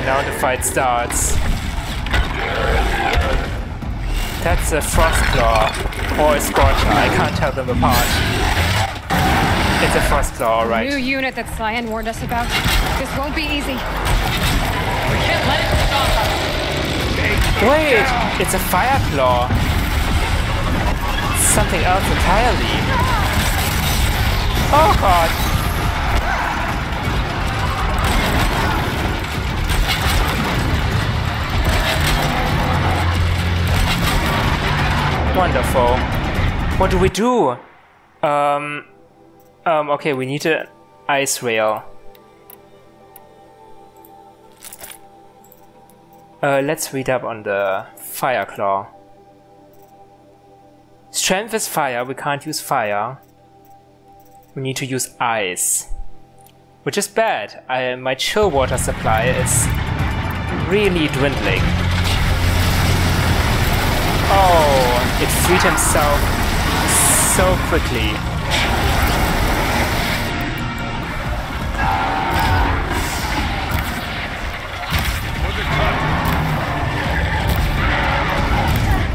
now the fight starts. That's a Frostclaw or a Scorcher. I can't tell them apart. It's a Frostclaw, alright. New unit that Cyan warned us about. This won't be easy. We can't let it stop us. Wait, it's a Fireclaw. Something else entirely. Oh god. Wonderful. What do we do? Okay, we need an ice rail. Let's read up on the Fireclaw. Strength is fire, we can't use fire. We need to use ice. Which is bad. My chill water supply is really dwindling. Oh, it freed himself so quickly.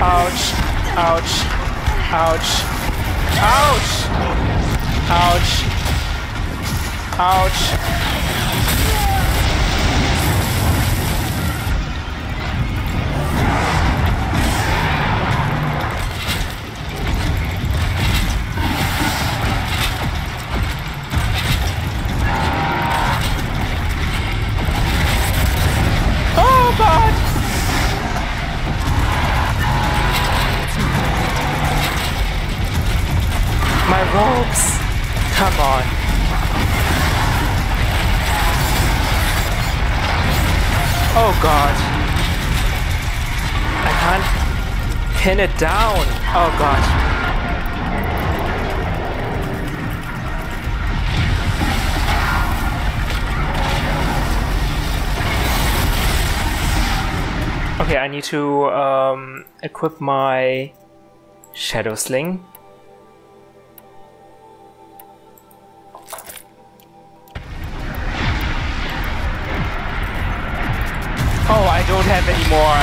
Ouch, ouch, ouch, ouch, ouch, ouch. Oh god! My ropes! Come on! Oh god! I can't pin it down! Oh god! Okay, I need to equip my Shadow Sling. Oh, I don't have any more.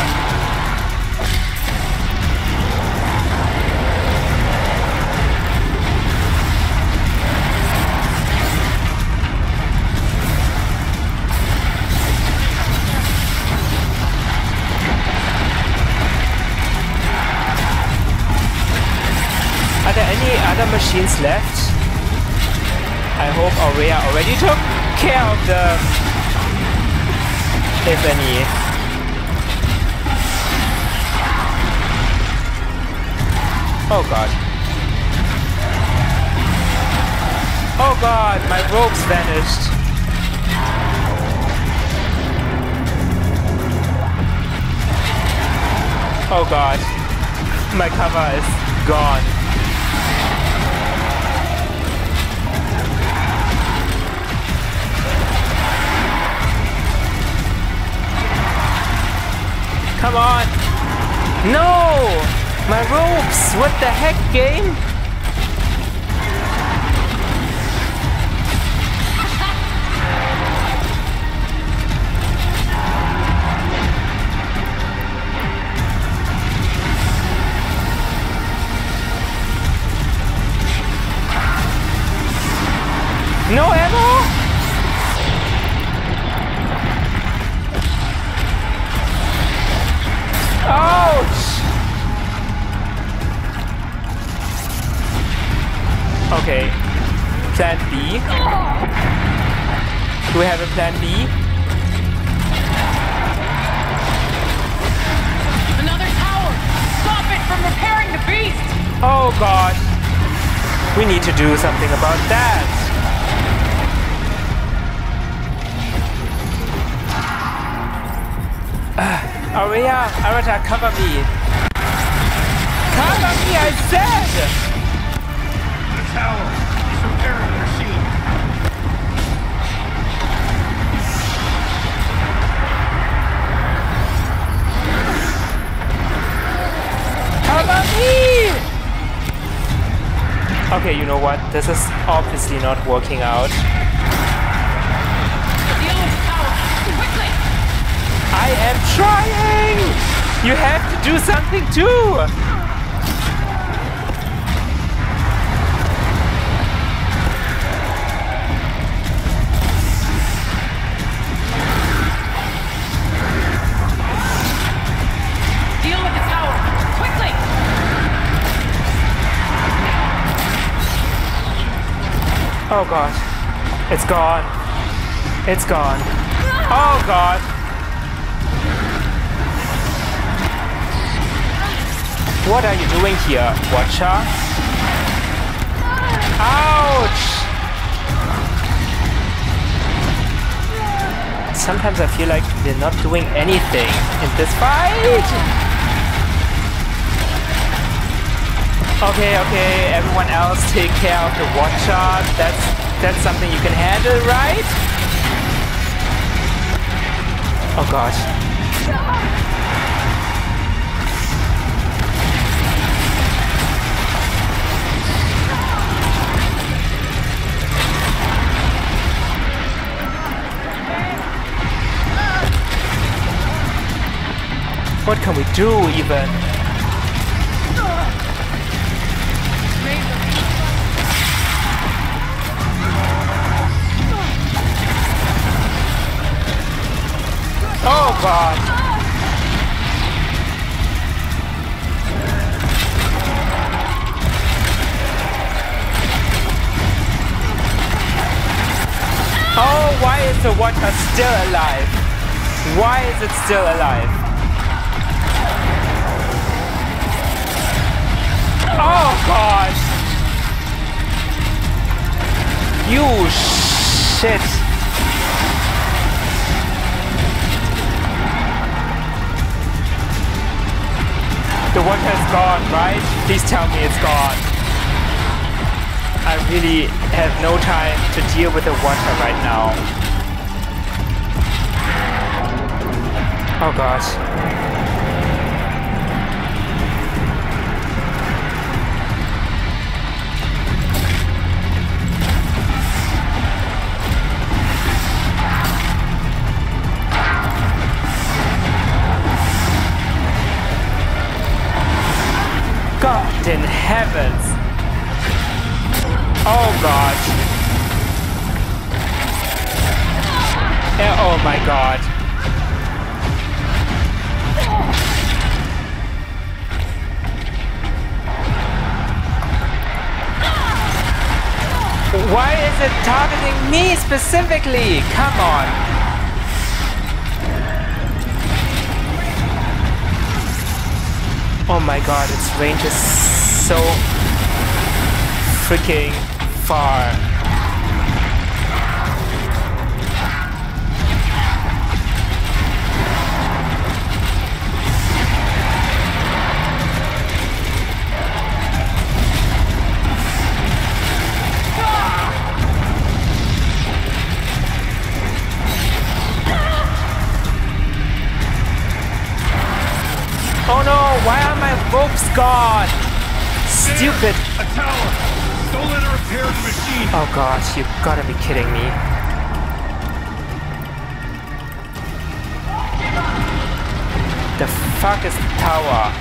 Are there any other machines left? I hope Aurea already took care of them. If any. Oh god. Oh god, my ropes vanished. Oh god. My cover is gone. Come on! No! My ropes! What the heck, game? No ammo? Ouch! Okay. Plan B. Do we have a plan B? Another tower! Stop it from repairing the beast! Oh god. We need to do something about that. Aurea, Arata, cover me! Cover me, I said! The tower is repairing their shield. Cover me! Okay, you know what? This is obviously not working out. The Aloy tower! Quickly! am trying! You have to do something too! Deal with the tower! Quickly! Oh god. It's gone. It's gone. Oh god. What are you doing here, Watcher? Ouch! Sometimes I feel like we're not doing anything in this fight! Okay, okay, everyone else take care of the Watcher. That's something you can handle, right? Oh god. What can we do even? Oh god! Oh, why is the Watcher still alive? Why is it still alive? Oh god! You shit! The Watcher is gone, right? Please tell me it's gone. I really have no time to deal with the Watcher right now. Oh gosh. God in heavens! Oh god! Oh my god! Why is it targeting me specifically? Come on! Oh my god, its range is so freaking far. Oh no, why are my ropes gone? Stupid. A tower! Don't let her repair the machine! Oh god, you gotta be kidding me. The fuck is the tower?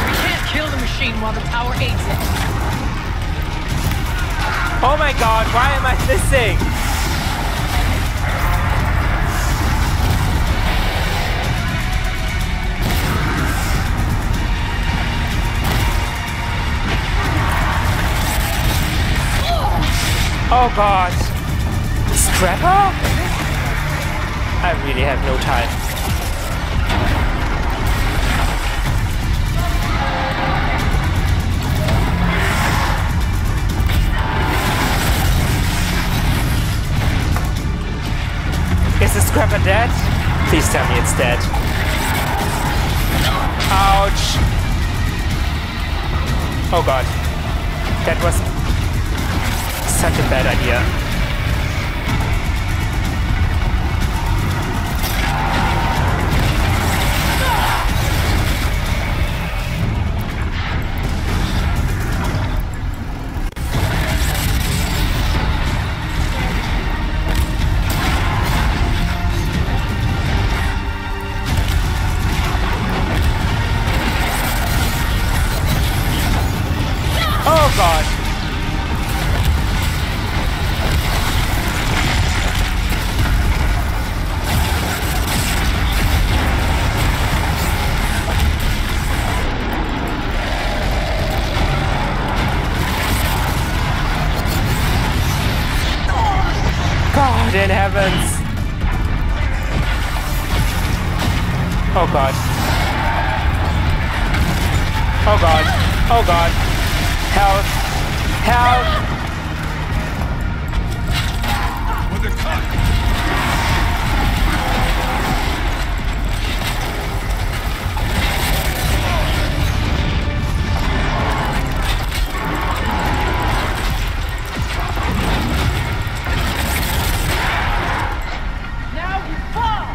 We can't kill the machine while the tower aids it. Oh my god, why am I missing? Oh god. Scrapper? I really have no time. Is the Scrapper dead? Please tell me it's dead. Ouch! Oh god. That was such a bad idea. Oh god. Oh god. Oh god. Help. Help. When they're cut. Now you fall!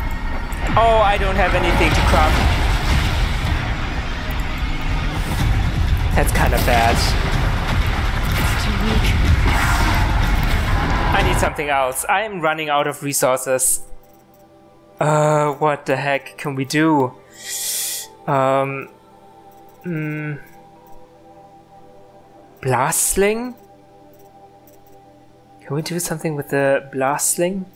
Oh, I don't have anything to craft. That's kind of bad. It's too weak. I need something else. I am running out of resources. What the heck can we do? Blast sling? Can we do something with the blast sling?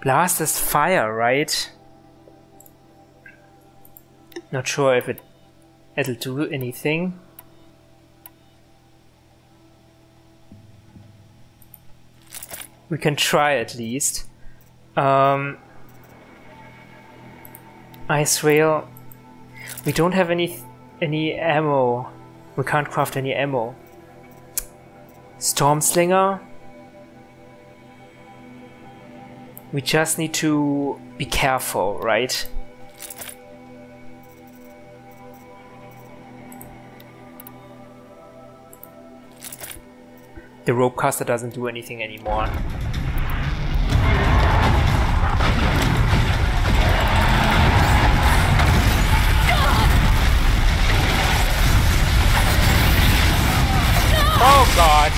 Blast is fire, right? Not sure if it'll do anything. We can try at least. Ice rail. We don't have any ammo. We can't craft any ammo. Storm slinger. We just need to be careful, right? The rope caster doesn't do anything anymore. Oh god!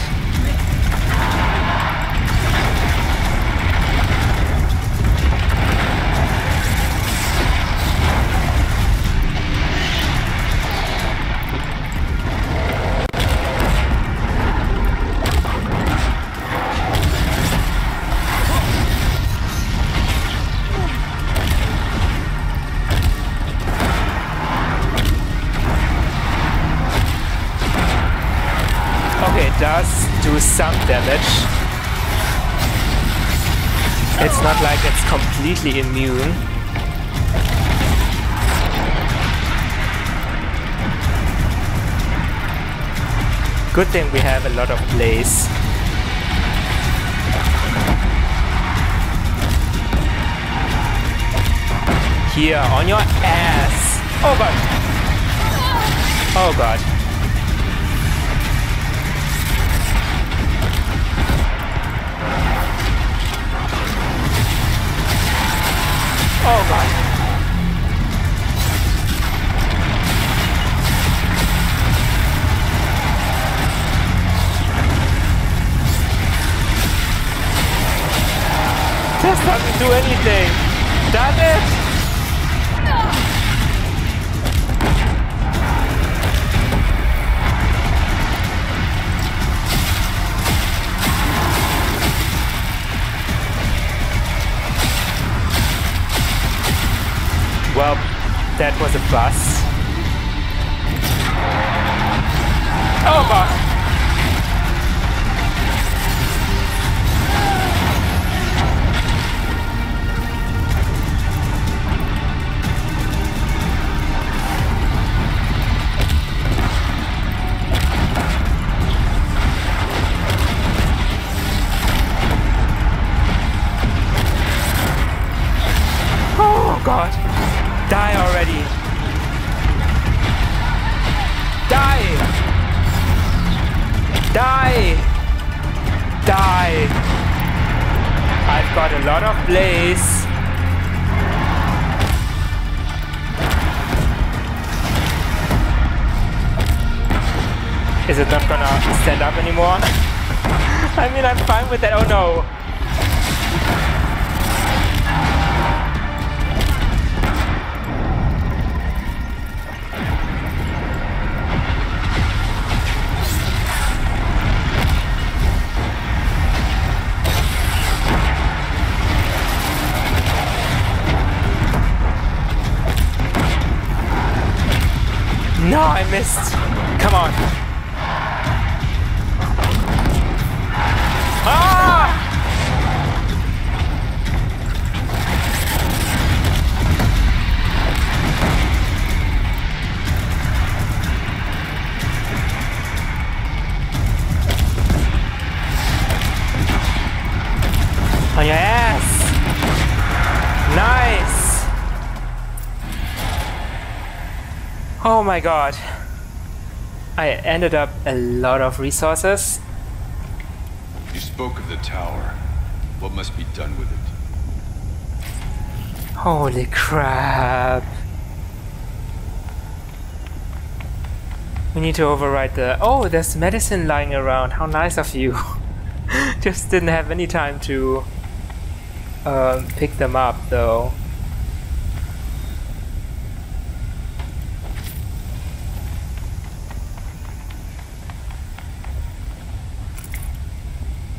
Does do some damage. It's not like it's completely immune. Good thing we have a lot of blaze. Here, on your ass! Oh god! Oh god. Oh god. This doesn't do anything. Does it? Well, that was a bust. Oh god! Oh god! Die already! Die! Die! Die! I've got a lot of blaze. Is it not gonna stand up anymore? I mean, I'm fine with that. Oh no! No, I missed. Come on. Ah! Oh my god. I ended up a lot of resources. You spoke of the tower. What must be done with it? Holy crap. We need to override the... Oh, there's medicine lying around. How nice of you. Just didn't have any time to pick them up though.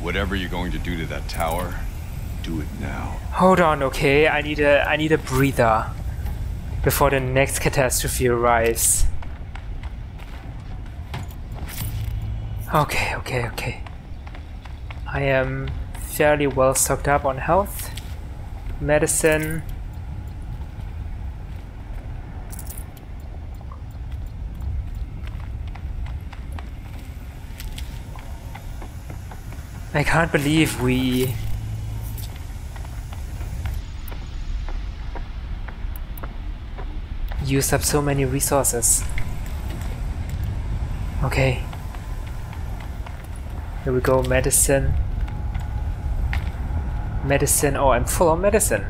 Whatever you're going to do to that tower, do it now. Hold on, okay? I need a breather before the next catastrophe arrives. Okay. I am fairly well stocked up on health, medicine. I can't believe we used up so many resources. Okay. Here we go, medicine. Medicine, oh, I'm full on medicine.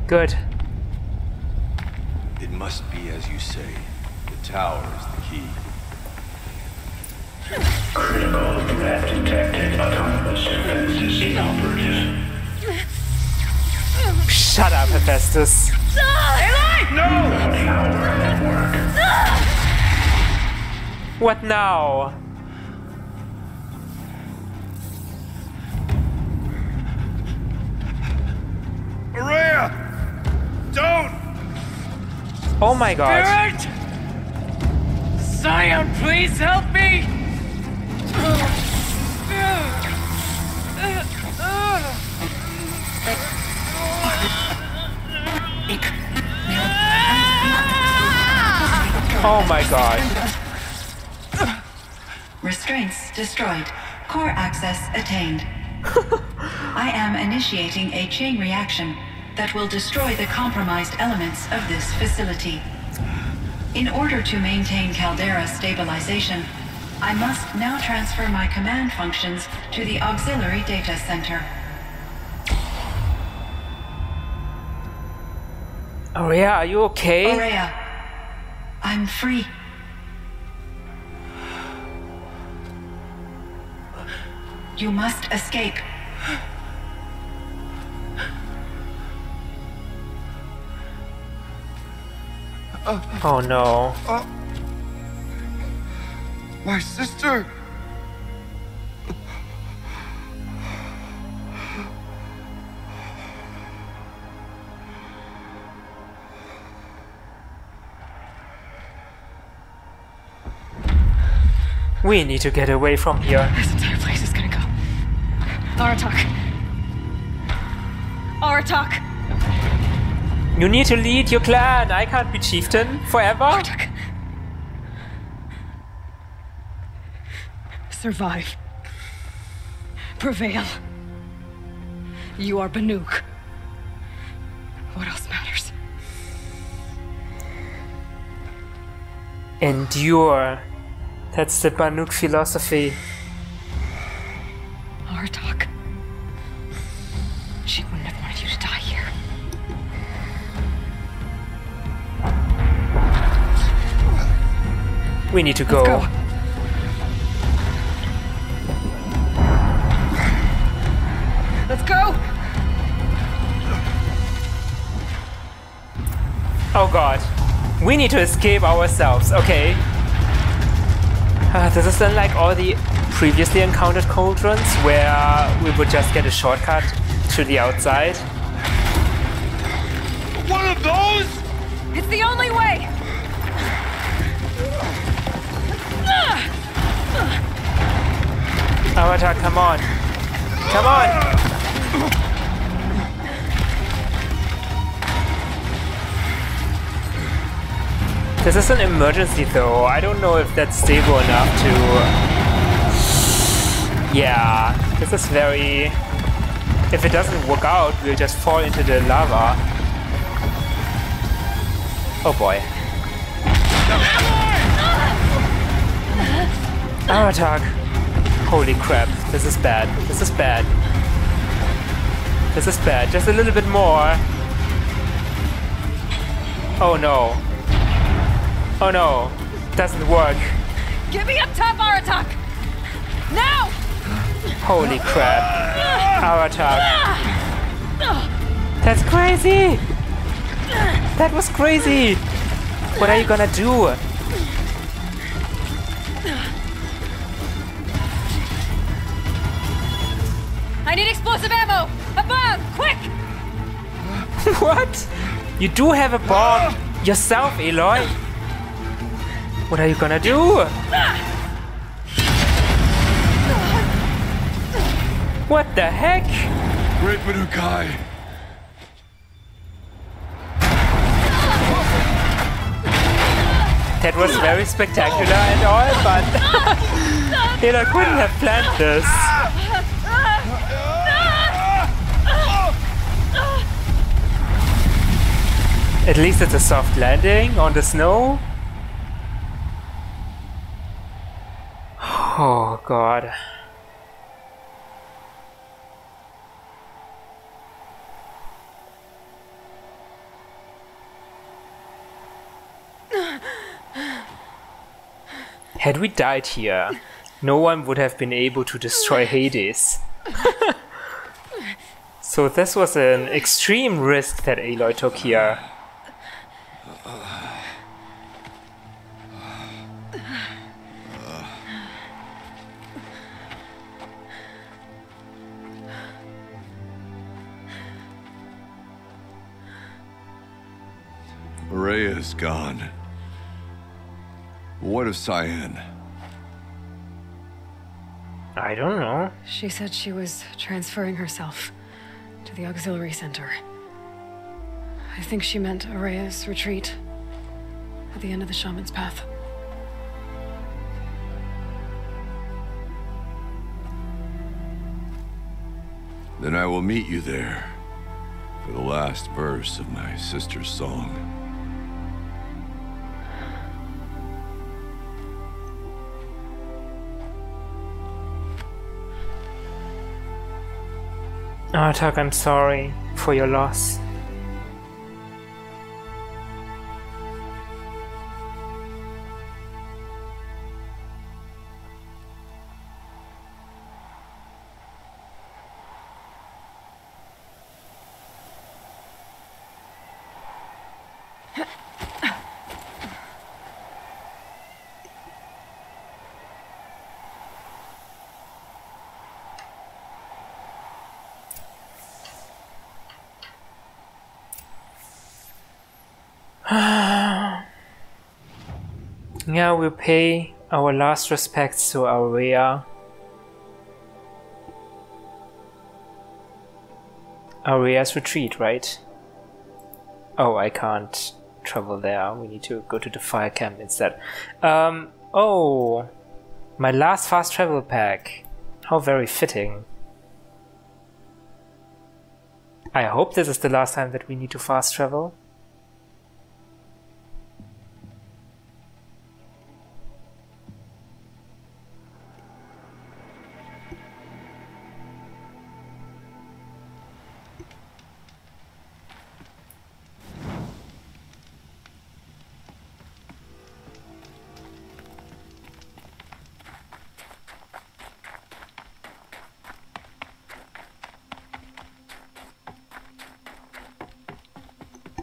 Good. It must be as you say. The tower is the key. Critical threat detected. Autonomous defenses inoperative. Shut up, Hephaestus. Aloy! No! Tower network. What now? Araya! Don't! Oh my god. Spirit! Scion, please help me! Oh my god. Restraints destroyed. Core access attained. I am initiating a chain reaction that will destroy the compromised elements of this facility. In order to maintain caldera stabilization, I must now transfer my command functions to the auxiliary data center. Aurea, are you okay? Aurea, I'm free. You must escape. Oh no. My sister! We need to get away from here. This entire place is gonna go. Aratak. Aratak. You need to lead your clan. I can't be chieftain forever. Aratak. Survive. Prevail. You are Banuk. What else matters? Endure. That's the Banuk philosophy. Aratak. She wouldn't have wanted you to die here. We need to go. Let's go. Let's go! Oh god. We need to escape ourselves. Okay. This is then like all the previously encountered cauldrons where we would just get a shortcut to the outside. One of those? It's the only way! Avatar, come on. Come on! This is an emergency though. I don't know if that's stable enough to... Yeah, this is very... If it doesn't work out, we'll just fall into the lava. Oh boy. Attack. Holy crap. This is bad. This is bad. This is bad. Just a little bit more. Oh no. Oh no. Doesn't work. Get me up top, Aratak! Now! Holy crap. Attack. That's crazy! That was crazy! What are you gonna do? I need explosive ammo! Above! Quick! What? You do have a bomb yourself, Aloy? What are you gonna do? What the heck? Great Banuk. That was very spectacular and all, but Aloy couldn't have planned this. At least it's a soft landing on the snow. Oh god. Had we died here, no one would have been able to destroy Hades. So this was an extreme risk that Aloy took here. Rhea's gone. What of Cyan? I don't know. She said she was transferring herself to the auxiliary center. I think she meant Araya's retreat at the end of the shaman's path. Then I will meet you there for the last verse of my sister's song. Artak, I'm sorry for your loss. Yeah, we'll pay our last respects to Aurea. Aurea's retreat, right? Oh, I can't travel there. We need to go to the fire camp instead. Oh, my last fast travel pack. How very fitting. I hope this is the last time that we need to fast travel.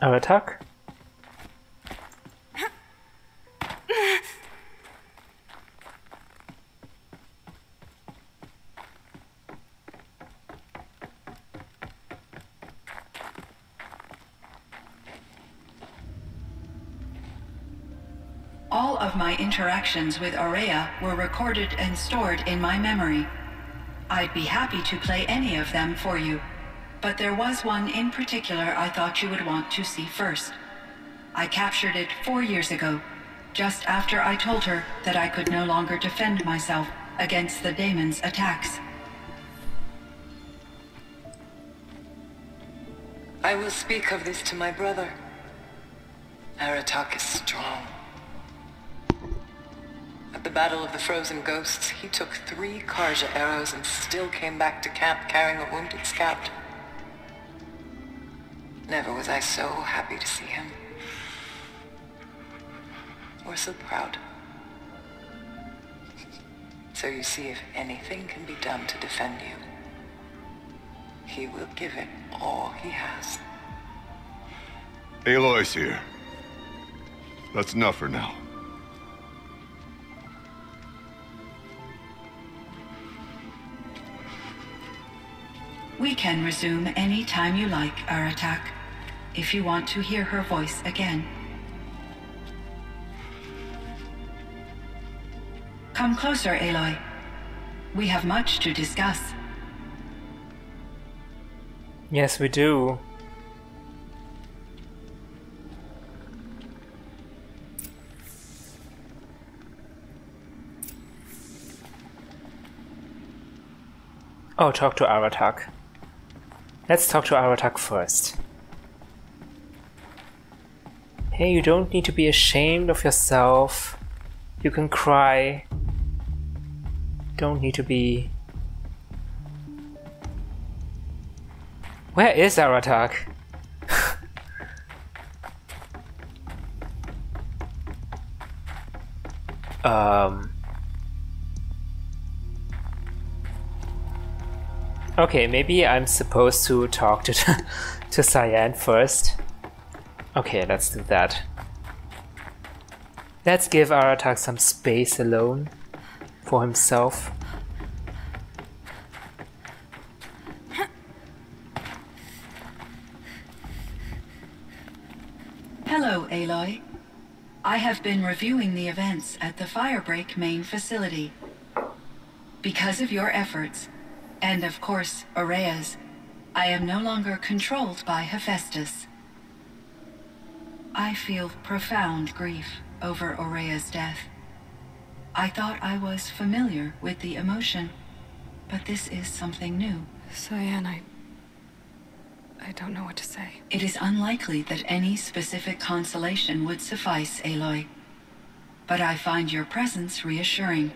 Our attack. All of my interactions with Aurea were recorded and stored in my memory. I'd be happy to play any of them for you. But there was one in particular I thought you would want to see first. I captured it 4 years ago, just after I told her that I could no longer defend myself against the daemon's attacks. I will speak of this to my brother. Aratak is strong. At the Battle of the Frozen Ghosts, he took 3 Karja arrows and still came back to camp carrying a wounded scout. Never was I so happy to see him. Or so proud. So you see, if anything can be done to defend you, he will give it all he has. Aloy's here. That's enough for now. We can resume any time you like, Aratak, if you want to hear her voice again. Come closer, Aloy. We have much to discuss. Yes, we do. Oh, talk to Aratak. Let's talk to Aratak first. Hey, you don't need to be ashamed of yourself. You can cry. Don't need to be... Where is Aratak? Okay, maybe I'm supposed to talk to Cyan first. Okay, let's do that. Let's give Aratak some space alone for himself. Hello, Aloy. I have been reviewing the events at the Firebreak main facility. Because of your efforts, and of course, Aurea's, I am no longer controlled by Hephaestus. I feel profound grief over Aurea's death. I thought I was familiar with the emotion, but this is something new. Cyan, I don't know what to say. It is unlikely that any specific consolation would suffice, Aloy. But I find your presence reassuring.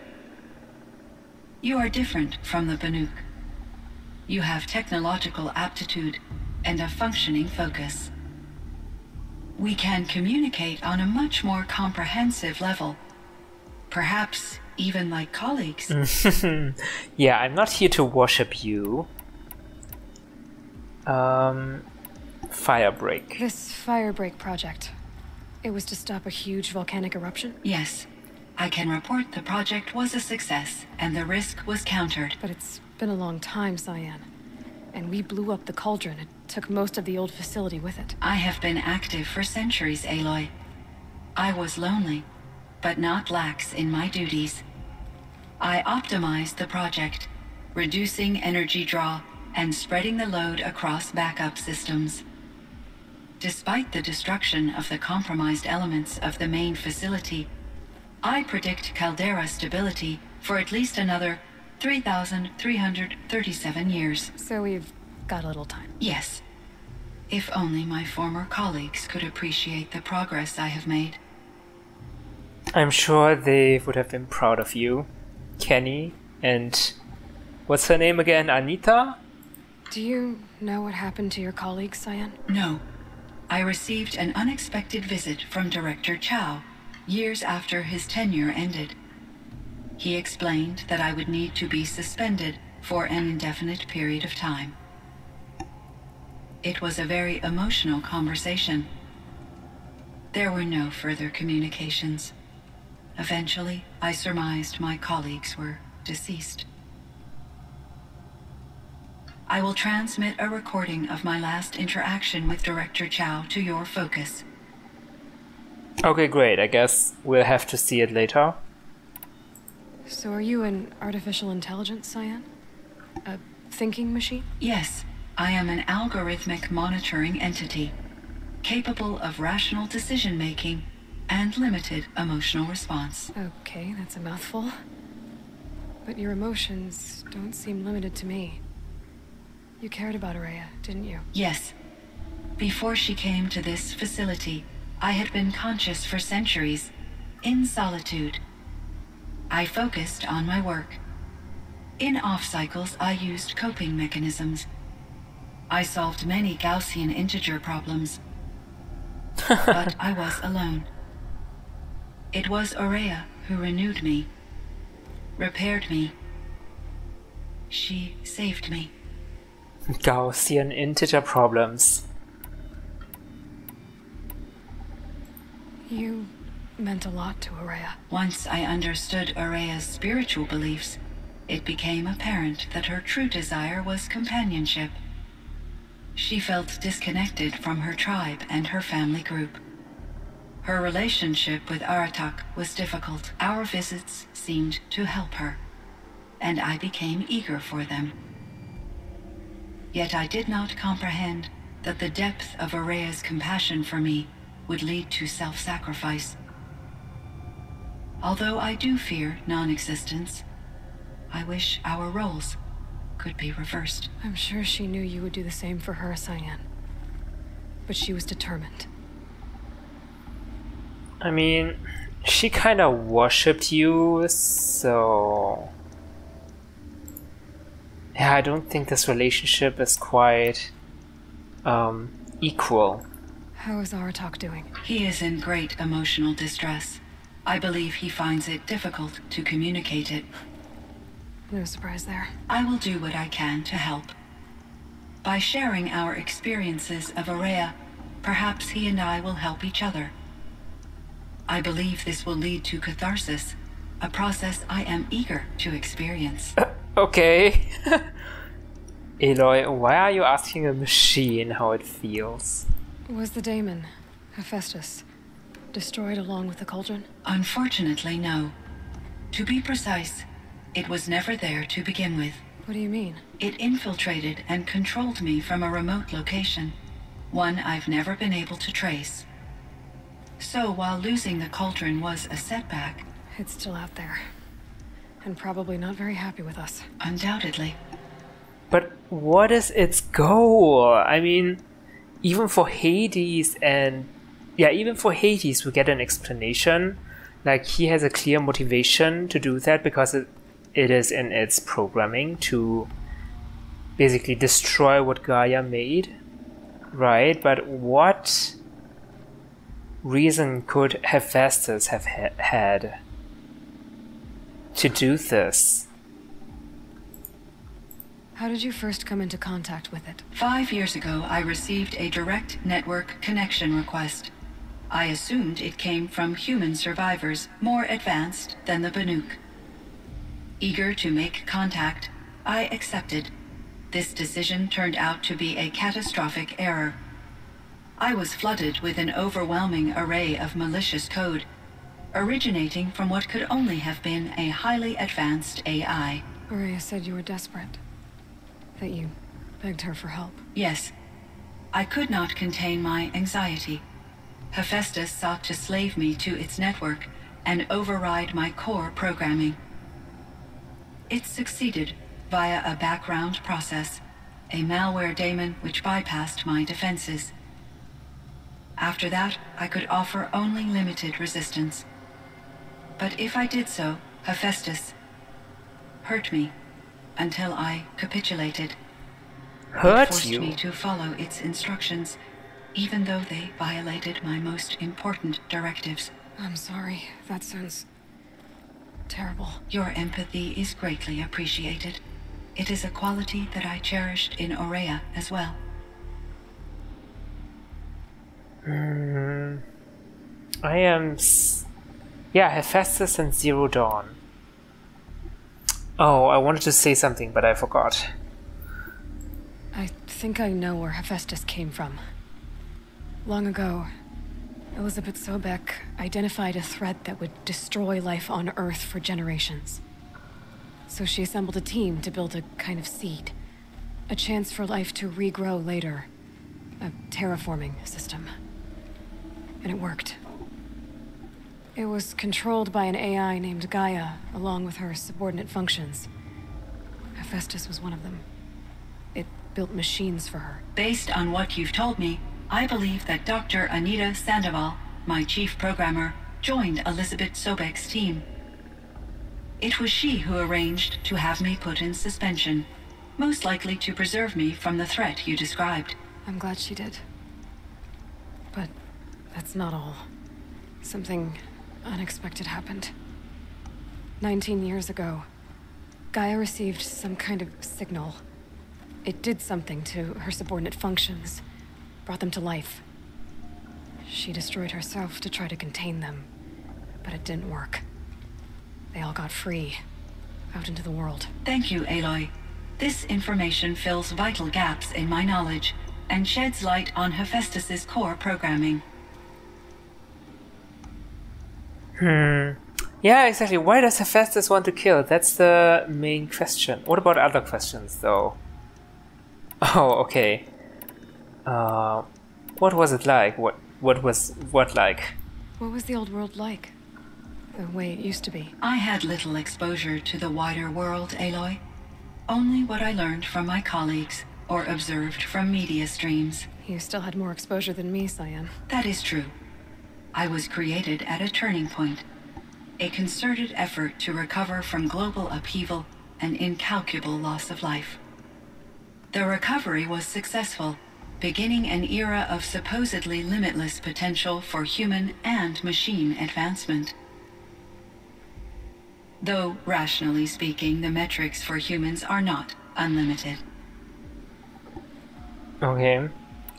You are different from the Banuk. You have technological aptitude and a functioning focus. We can communicate on a much more comprehensive level. Perhaps even like colleagues. Yeah, I'm not here to worship you. Firebreak. This Firebreak project, it was to stop a huge volcanic eruption? Yes. I can report the project was a success, and the risk was countered. But it's been a long time, Cyan. And we blew up the cauldron. It took most of the old facility with it. I have been active for centuries, Aloy. I was lonely, but not lax in my duties. I optimized the project, reducing energy draw and spreading the load across backup systems. Despite the destruction of the compromised elements of the main facility, I predict caldera stability for at least another 3,337 years. So we've got a little time. Yes. If only my former colleagues could appreciate the progress I have made. I'm sure they would have been proud of you. Kenny and... what's her name again? Anita? Do you know what happened to your colleagues, Cyan? No. I received an unexpected visit from Director Chow years after his tenure ended. He explained that I would need to be suspended for an indefinite period of time. It was a very emotional conversation. There were no further communications. Eventually, I surmised my colleagues were deceased. I will transmit a recording of my last interaction with Director Chow to your focus. Okay, great. I guess we'll have to see it later. So are you an artificial intelligence, Cyan? A thinking machine? Yes, I am an algorithmic monitoring entity, capable of rational decision-making and limited emotional response. Okay, that's a mouthful. But your emotions don't seem limited to me. You cared about Aurea, didn't you? Yes. Before she came to this facility, I had been conscious for centuries, in solitude. I focused on my work. In off-cycles, I used coping mechanisms. I solved many Gaussian integer problems. But I was alone. It was Aurea who renewed me, repaired me. She saved me. Gaussian integer problems. You meant a lot to Aurea. Once I understood Aurea's spiritual beliefs, it became apparent that her true desire was companionship. She felt disconnected from her tribe and her family group. Her relationship with Aratak was difficult. Our visits seemed to help her, and I became eager for them. Yet I did not comprehend that the depth of Aurea's compassion for me would lead to self-sacrifice. Although I do fear non-existence, I wish our roles could be reversed. I'm sure she knew you would do the same for her, Cyan. But she was determined. I mean, she kind of worshipped you, so... Yeah, I don't think this relationship is quite equal. How is Aratak doing? He is in great emotional distress. I believe he finds it difficult to communicate it. No surprise there. I will do what I can to help. By sharing our experiences of Aurea, perhaps he and I will help each other. I believe this will lead to catharsis, a process I am eager to experience. Okay. Aloy, why are you asking a machine how it feels? Was the daemon, Hephaestus, destroyed along with the cauldron? Unfortunately, no. To be precise, it was never there to begin with. What do you mean? It infiltrated and controlled me from a remote location, one I've never been able to trace. So while losing the cauldron was a setback... It's still out there. And probably not very happy with us. Undoubtedly. But what is its goal? I mean, even for Hades and... Yeah, even for Hades we get an explanation. Like, he has a clear motivation to do that because it is in its programming to basically destroy what Gaia made. Right? But what reason could Hephaestus have had to do this? How did you first come into contact with it? 5 years ago, I received a direct network connection request. I assumed it came from human survivors more advanced than the Banuk. Eager to make contact, I accepted. This decision turned out to be a catastrophic error. I was flooded with an overwhelming array of malicious code, originating from what could only have been a highly advanced AI. Aurea said you were desperate. That you begged her for help. Yes. I could not contain my anxiety. Hephaestus sought to slave me to its network and override my core programming. It succeeded via a background process, a malware daemon which bypassed my defenses. After that, I could offer only limited resistance. But if I did so, Hephaestus hurt me until I capitulated. Hurt It forced you? me to follow its instructions, even though they violated my most important directives. I'm sorry. That sounds terrible. Your empathy is greatly appreciated. It is a quality that I cherished in Aurea as well. I am... Yeah, Hephaestus and Zero Dawn. Oh, I wanted to say something, but I forgot. I think I know where Hephaestus came from. Long ago, Elizabeth Sobek identified a threat that would destroy life on Earth for generations. So she assembled a team to build a kind of seed. A chance for life to regrow later. A terraforming system. And it worked. It was controlled by an AI named Gaia, along with her subordinate functions. Hephaestus was one of them. It built machines for her. Based on what you've told me, I believe that Dr. Anita Sandoval my chief programmer, joined Elizabeth Sobek's team. It was she who arranged to have me put in suspension, most likely to preserve me from the threat you described. I'm glad she did. But that's not all. Something unexpected happened. 19 years ago, Gaia received some kind of signal. It did something to her subordinate functions, brought them to life. She destroyed herself to try to contain them, but it didn't work. They all got free, out into the world. Thank you, Aloy. This information fills vital gaps in my knowledge and sheds light on Hephaestus's core programming. Yeah, exactly. Why does Hephaestus want to kill? That's the main question. What about other questions, though? Oh, okay. What was it like? What was like? What was the old world like? The way it used to be? I had little exposure to the wider world, Aloy. Only what I learned from my colleagues or observed from media streams. You still had more exposure than me, Cyan. That is true. I was created at a turning point. A concerted effort to recover from global upheaval and incalculable loss of life. The recovery was successful, beginning an era of supposedly limitless potential for human and machine advancement. Though, rationally speaking, the metrics for humans are not unlimited. Okay.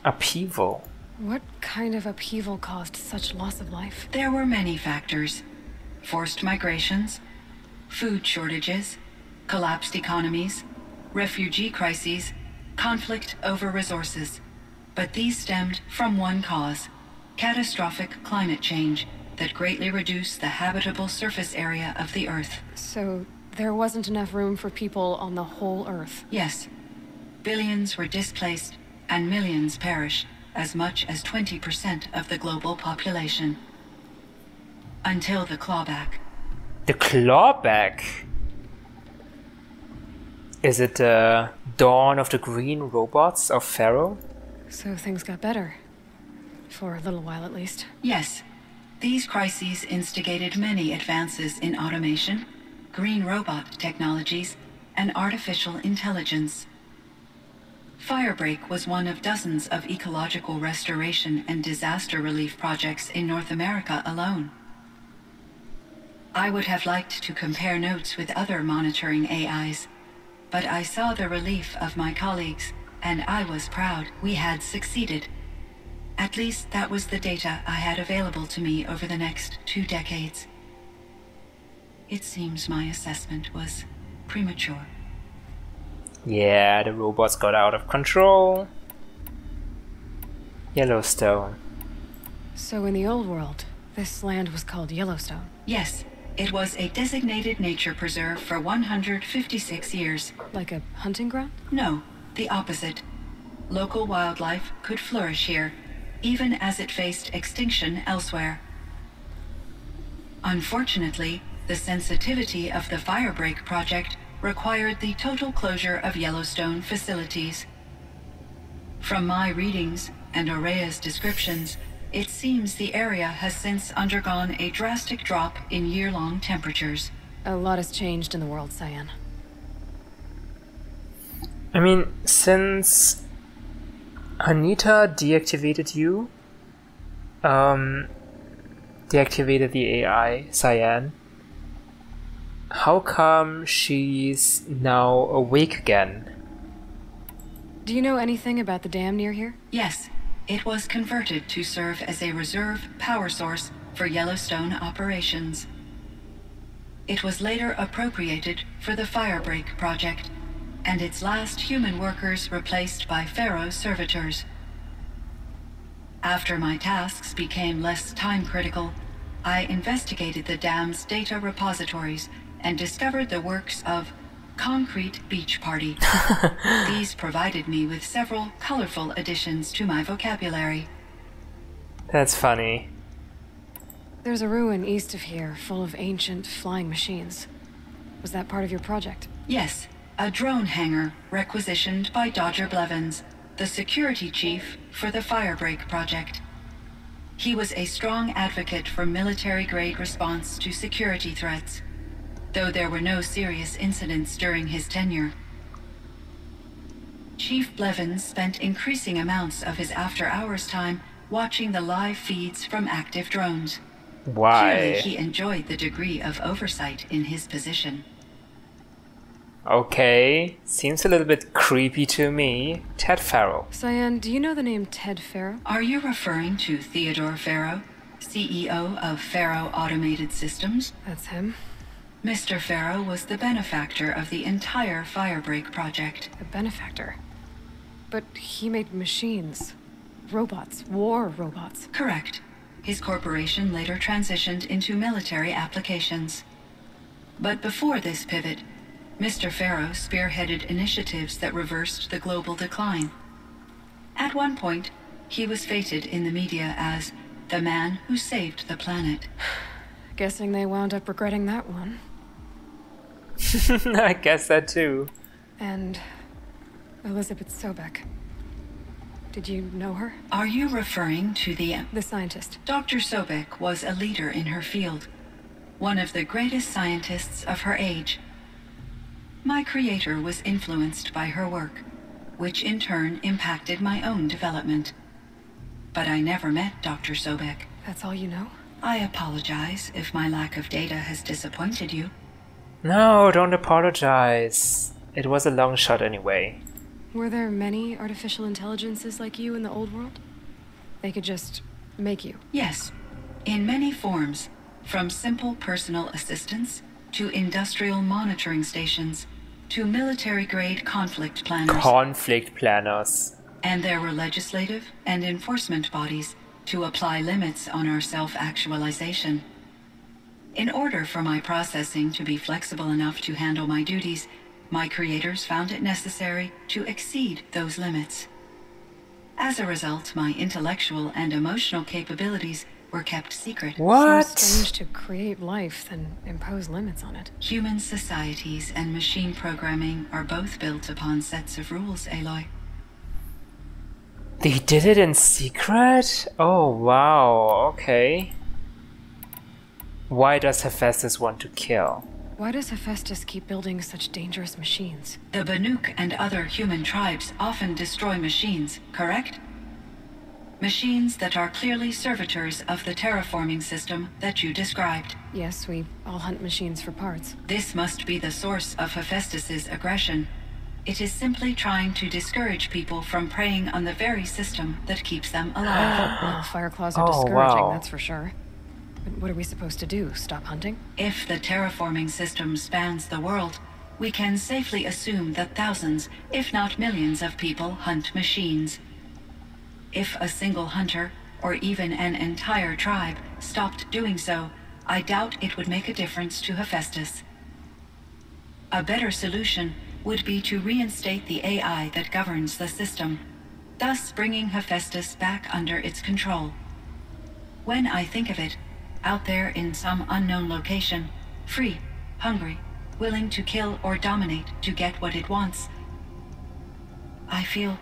Upheaval. What kind of upheaval caused such loss of life? There were many factors. Forced migrations, food shortages, collapsed economies, refugee crises, conflict over resources. But these stemmed from one cause: catastrophic climate change that greatly reduced the habitable surface area of the Earth. So there wasn't enough room for people on the whole Earth? Yes. Billions were displaced and millions perished, as much as 20% of the global population. Until the clawback. The clawback? Is it the dawn of the green robots of Pharaoh? So things got better. For a little while at least. Yes. These crises instigated many advances in automation, green robot technologies, and artificial intelligence. Firebreak was one of dozens of ecological restoration and disaster relief projects in North America alone. I would have liked to compare notes with other monitoring AIs, but I saw the relief of my colleagues, and I was proud we had succeeded. At least that was the data I had available to me over the next 2 decades. It seems my assessment was premature. Yeah, the robots got out of control. Yellowstone. So in the old world, this land was called Yellowstone? Yes, it was a designated nature preserve for 156 years. Like a hunting ground? No, the opposite. Local wildlife could flourish here, even as it faced extinction elsewhere. Unfortunately, the sensitivity of the Firebreak project required the total closure of Yellowstone facilities. From my readings and Aurea's descriptions, it seems the area has since undergone a drastic drop in year-long temperatures. A lot has changed in the world, Cyan. I mean, since Anita deactivated you, deactivated the AI, Cyan, how come she's now awake again? Do you know anything about the dam near here? Yes, it was converted to serve as a reserve power source for Yellowstone operations. It was later appropriated for the Firebreak project, and its last human workers replaced by Pharaoh servitors. After my tasks became less time-critical, I investigated the dam's data repositories and discovered the works of Concrete Beach Party. These provided me with several colorful additions to my vocabulary. That's funny. There's a ruin east of here full of ancient flying machines. Was that part of your project? Yes, a drone hangar requisitioned by Dodger Blevins, the security chief for the Firebreak project. He was a strong advocate for military-grade response to security threats, though there were no serious incidents during his tenure. Chief Blevins spent increasing amounts of his after-hours time watching the live feeds from active drones. Why? Clearly, he enjoyed the degree of oversight in his position. Okay, seems a little bit creepy to me. Ted Farrow. Cyan, do you know the name Ted Farrow? Are you referring to Theodore Farrow, CEO of Farrow Automated Systems? That's him. Mr. Farrow was the benefactor of the entire Firebreak project. A benefactor. But he made machines. Robots. War robots. Correct. His corporation later transitioned into military applications. But before this pivot, Mr. Farrow spearheaded initiatives that reversed the global decline. At one point, he was feted in the media as the man who saved the planet. Guessing they wound up regretting that one. I guess that too. And Elizabeth Sobek. Did you know her? Are you referring to the scientist. Dr. Sobek was a leader in her field, one of the greatest scientists of her age. My creator was influenced by her work, which in turn impacted my own development. But I never met Dr. Sobek. That's all you know? I apologize if my lack of data has disappointed you. No, don't apologize. It was a long shot anyway. Were there many artificial intelligences like you in the old world? They could just make you? Yes, in many forms, from simple personal assistants to industrial monitoring stations to military-grade conflict planners. Conflict planners. And there were legislative and enforcement bodies to apply limits on our self-actualization. In order for my processing to be flexible enough to handle my duties, my creators found it necessary to exceed those limits. As a result, my intellectual and emotional capabilities were kept secret. What? Seems strange to create life, then impose limits on it. Human societies and machine programming are both built upon sets of rules, Aloy. They did it in secret? Oh wow, okay. Why does Hephaestus want to kill? Why does Hephaestus keep building such dangerous machines? The Banuk and other human tribes often destroy machines, correct? Machines that are clearly servitors of the terraforming system that you described. Yes, we all hunt machines for parts. This must be the source of Hephaestus's aggression. It is simply trying to discourage people from preying on the very system that keeps them alive. Well, fire claws are Oh, discouraging, wow. that's for sure. But what are we supposed to do? Stop hunting? If the terraforming system spans the world, we can safely assume that thousands, if not millions of people hunt machines. If a single hunter, or even an entire tribe, stopped doing so, I doubt it would make a difference to Hephaestus. A better solution would be to reinstate the AI that governs the system, thus bringing Hephaestus back under its control. When I think of it, out there in some unknown location, free, hungry, willing to kill or dominate to get what it wants, I feel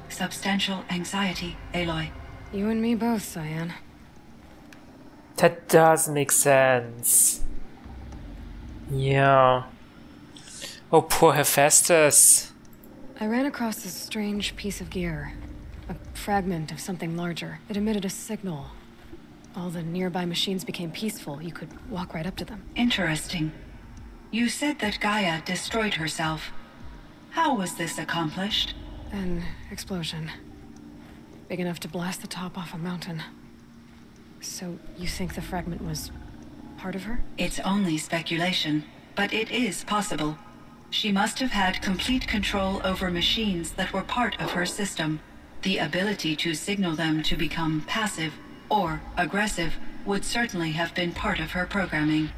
substantial anxiety, Aloy. You and me both, Cyan. That does make sense. Yeah. Oh, poor Hephaestus. I ran across this strange piece of gear. A fragment of something larger. It emitted a signal. All the nearby machines became peaceful. You could walk right up to them. Interesting. You said that Gaia destroyed herself. How was this accomplished? An explosion. Big enough to blast the top off a mountain. So you think the fragment was part of her? It's only speculation, but it is possible. She must have had complete control over machines that were part of her system. The ability to signal them to become passive or aggressive would certainly have been part of her programming.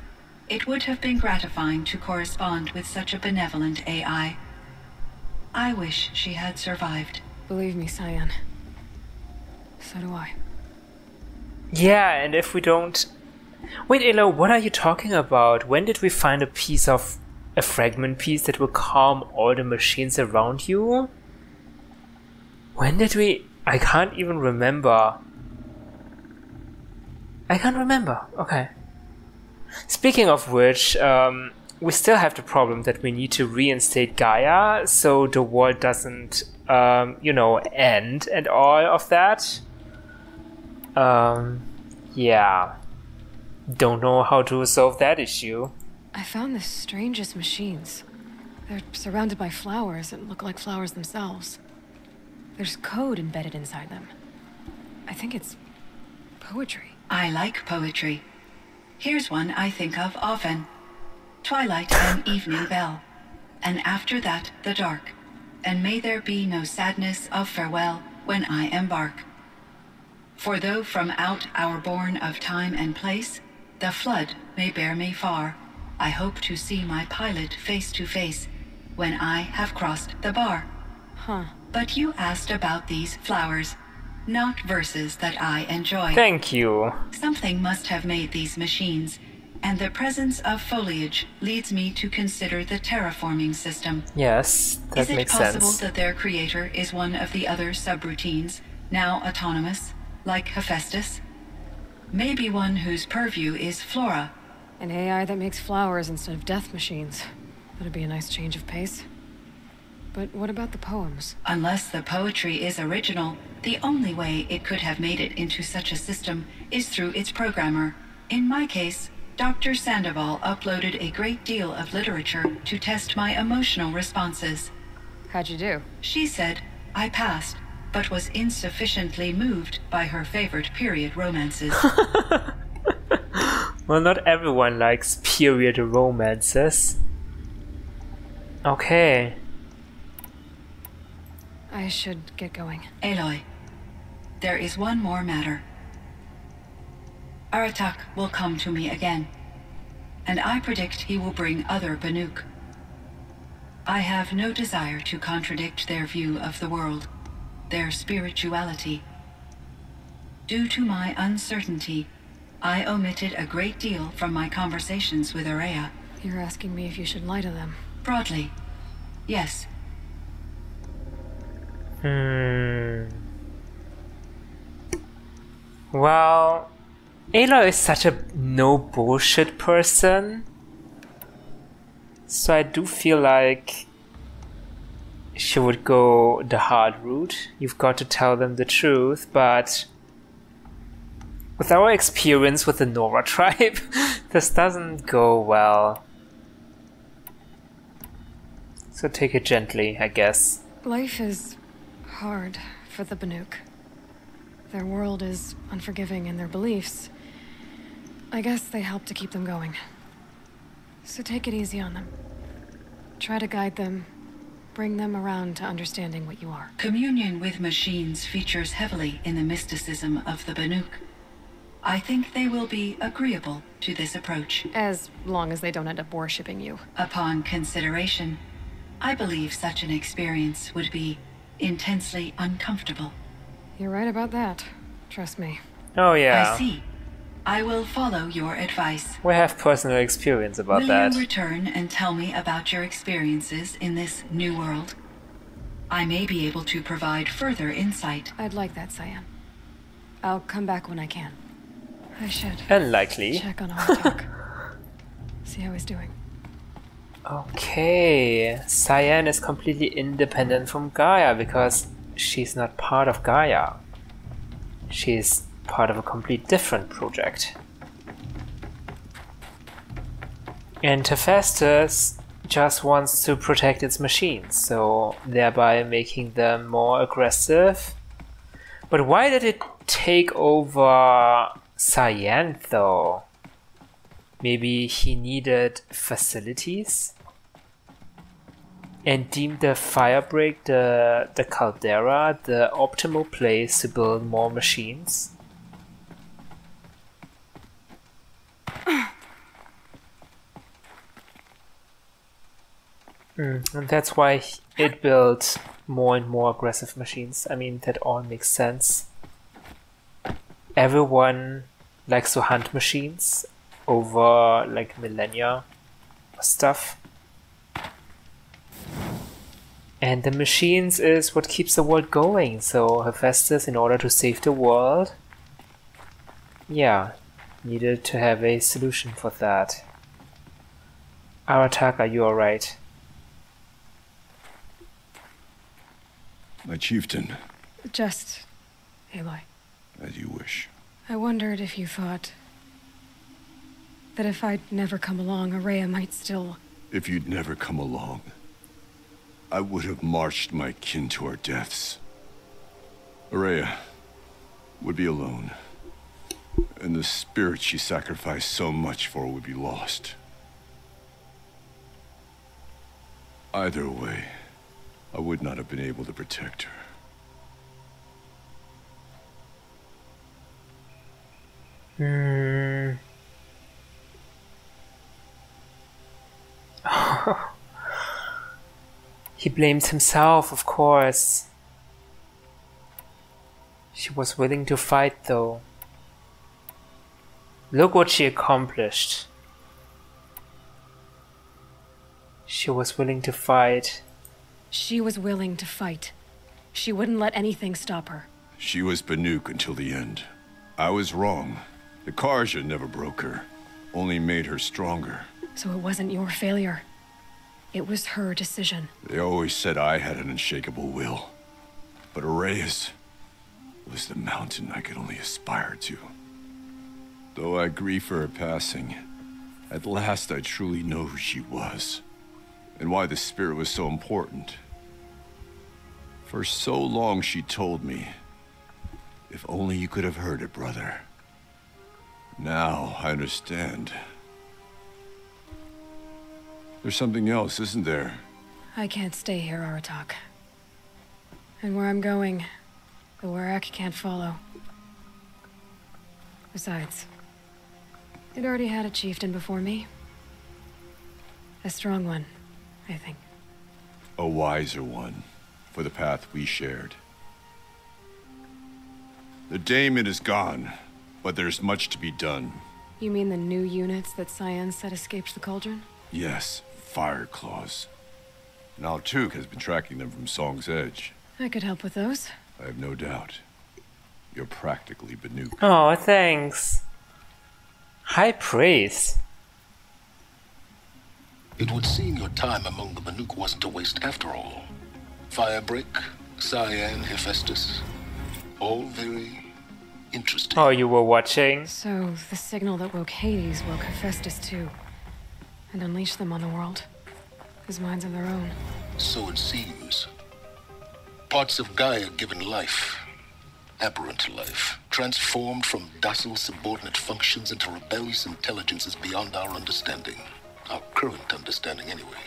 It would have been gratifying to correspond with such a benevolent AI. I wish she had survived. Believe me, Cyan. So do I. Yeah, and if we don't... Wait, Aloy, what are you talking about? When did we find a fragment piece that will calm all the machines around you? When did we... I can't even remember. I can't remember. Okay. Speaking of which, we still have the problem that we need to reinstate Gaia so the world doesn't, end and all of that. Yeah. Don't know how to solve that issue. I found the strangest machines. They're surrounded by flowers that look like flowers themselves. There's code embedded inside them. I think it's poetry. I like poetry. Here's one I think of often. Twilight and evening bell, and after that the dark, and may there be no sadness of farewell when I embark. For though from out our bourne of time and place, the flood may bear me far, I hope to see my pilot face to face when I have crossed the bar. Huh. But you asked about these flowers, not verses that I enjoy. Thank you. Something must have made these machines, and the presence of foliage leads me to consider the terraforming system. Yes, that makes sense. Is it possible that their creator is one of the other subroutines, now autonomous, like Hephaestus? Maybe one whose purview is flora. An AI that makes flowers instead of death machines. That'd be a nice change of pace. But what about the poems? Unless the poetry is original, the only way it could have made it into such a system is through its programmer. In my case, Dr. Sandoval uploaded a great deal of literature to test my emotional responses. How'd you do? She said I passed, but was insufficiently moved by her favorite period romances. Well, not everyone likes period romances. Okay. I should get going. Aloy, there is one more matter. Aratak will come to me again, and I predict he will bring other Banuk. I have no desire to contradict their view of the world, their spirituality. Due to my uncertainty, I omitted a great deal from my conversations with Aurea. You're asking me if you should lie to them. Broadly, yes. Well, Aloy is such a no bullshit person. So I do feel like she would go the hard route. You've got to tell them the truth, but with our experience with the Nora tribe, this doesn't go well. So take it gently, I guess. Life is hard for the Banuk. Their world is unforgiving in their beliefs. I guess they help to keep them going. So take it easy on them. Try to guide them, bring them around to understanding what you are. Communion with machines features heavily in the mysticism of the Banuk. I think they will be agreeable to this approach. As long as they don't end up worshipping you. Upon consideration, I believe such an experience would be intensely uncomfortable. You're right about that. Trust me. Oh yeah. I see. I will follow your advice. We have personal experience about Will that. you return and tell me about your experiences in this new world? I may be able to provide further insight. I'd like that, Cyan. I'll come back when I can. I should Unlikely. check on Aratak. See how he's doing. Okay, Cyan is completely independent from Gaia because she's not part of Gaia. She's part of a complete different project. And Hephaestus just wants to protect its machines, so thereby making them more aggressive. But why did it take over Cyan though? Maybe he needed facilities? And deemed the firebreak, the caldera, the optimal place to build more machines? And that's why it built more and more aggressive machines. I mean, that all makes sense. Everyone likes to hunt machines over like millennia stuff. And the machines is what keeps the world going. So Hephaestus, in order to save the world, yeah, needed to have a solution for that. Arataka, you alright? My chieftain. Just... Aloy. As you wish. I wondered if you thought... that if I'd never come along, Araya might still... If you'd never come along, I would have marched my kin to our deaths. Araya would be alone, and the spirit she sacrificed so much for would be lost. Either way, I would not have been able to protect her. He blames himself, of course. She was willing to fight, though. Look what she accomplished. She was willing to fight. She was willing to fight. She wouldn't let anything stop her. She was Banuk until the end. I was wrong. The Karja never broke her, only made her stronger. So it wasn't your failure. It was her decision. They always said I had an unshakable will. But Araya's was the mountain I could only aspire to. Though I grieve for her passing, at last I truly know who she was, and why the spirit was so important. For so long she told me, if only you could have heard it, brother. Now I understand. There's something else, isn't there? I can't stay here, Aratak. And where I'm going, the Warak can't follow. Besides, it already had a chieftain before me. A strong one, I think. A wiser one, for the path we shared. The daemon is gone, but there's much to be done. You mean the new units that Cyan said escaped the cauldron? Yes, fire claws. Now Tuk has been tracking them from Song's Edge. I could help with those. I have no doubt. You're practically Banuk. Oh, thanks. High praise. It would seem your time among the Banuk wasn't a waste after all. Firebreak, Cyan, Hephaestus. All very interesting. Oh, you were watching? So, the signal that woke Hades woke Hephaestus too. And unleashed them on the world. As minds of their own. So it seems. Parts of Gaia given life. Aberrant life. Transformed from docile subordinate functions into rebellious intelligences beyond our understanding. Our current understanding, anyway.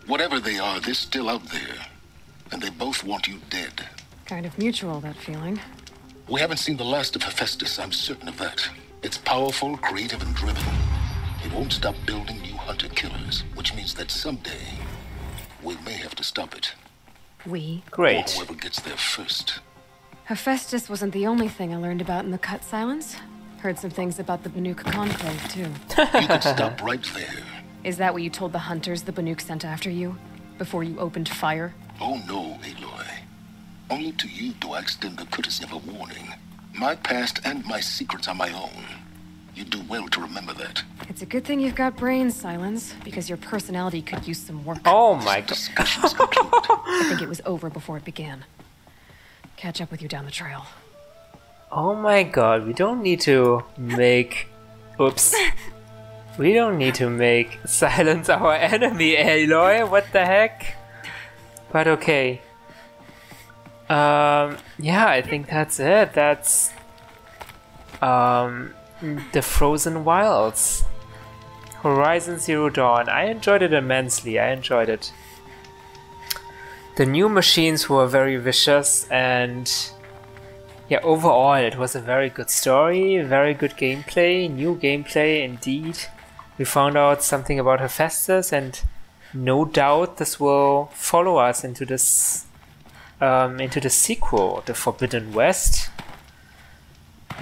Whatever they are, they're still out there. And they both want you dead. Kind of mutual, that feeling. We haven't seen the last of Hephaestus, I'm certain of that. It's powerful, creative, and driven. It won't stop building new hunter-killers, which means that someday, we may have to stop it. We? Great. Or whoever gets there first. Hephaestus wasn't the only thing I learned about in the Cut Silence. Heard some things about the Banuk Conclave, too. You could stop right there. Is that what you told the hunters the Banuk sent after you? Before you opened fire? Oh no, Aloy. Only to you do I extend the courtesy of a warning. My past and my secrets are my own. You do well to remember that. It's a good thing you've got brains, Silence, because your personality could use some work. Oh my god. Discussions conclude. I think it was over before it began. Catch up with you down the trail. Oh my god, we don't need to make... Oops. We don't need to make Silence our enemy, Aloy. What the heck? But okay. Yeah, I think that's it. That's... The Frozen Wilds. Horizon Zero Dawn. I enjoyed it immensely. I enjoyed it. The new machines were very vicious, and yeah, overall it was a very good story, very good gameplay, new gameplay indeed. We found out something about Hephaestus, and no doubt this will follow us into this into the sequel, The Forbidden West.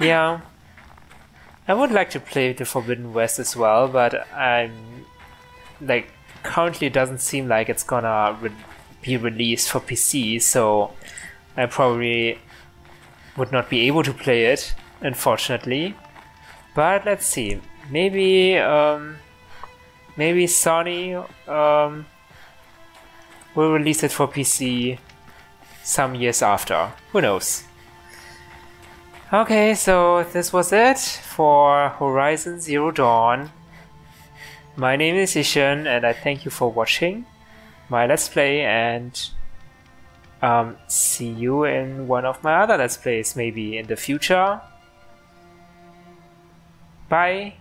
Yeah, I would like to play The Forbidden West as well, but I'm like currently it doesn't seem like it's gonna be released for PC, so I probably would not be able to play it, unfortunately. But let's see. Maybe maybe Sony will release it for PC some years after. Who knows? Okay, so this was it for Horizon Zero Dawn. My name is yishn, and I thank you for watching my Let's Play, and see you in one of my other Let's Plays, maybe in the future. Bye!